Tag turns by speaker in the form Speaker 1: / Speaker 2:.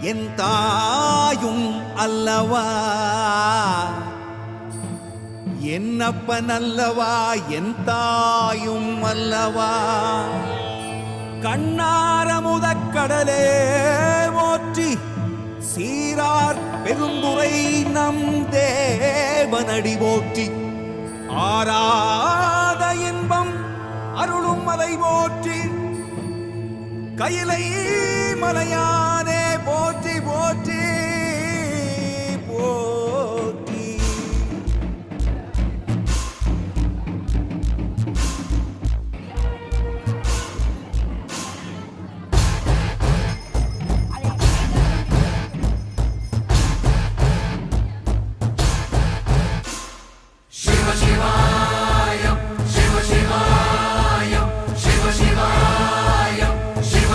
Speaker 1: என் தாயும் அல்லவா, என்னப்பன் அல்லவா, என் தாயும் அல்லவா. கண்ணார முதக்கடலே போற்றி, சீரார் பெருந்துரை நம் தேவனடி போற்றி. ஆராத இன்பம் அருளும் மலை போற்றி, கையிலை மலையானே போற்றி போற்றி.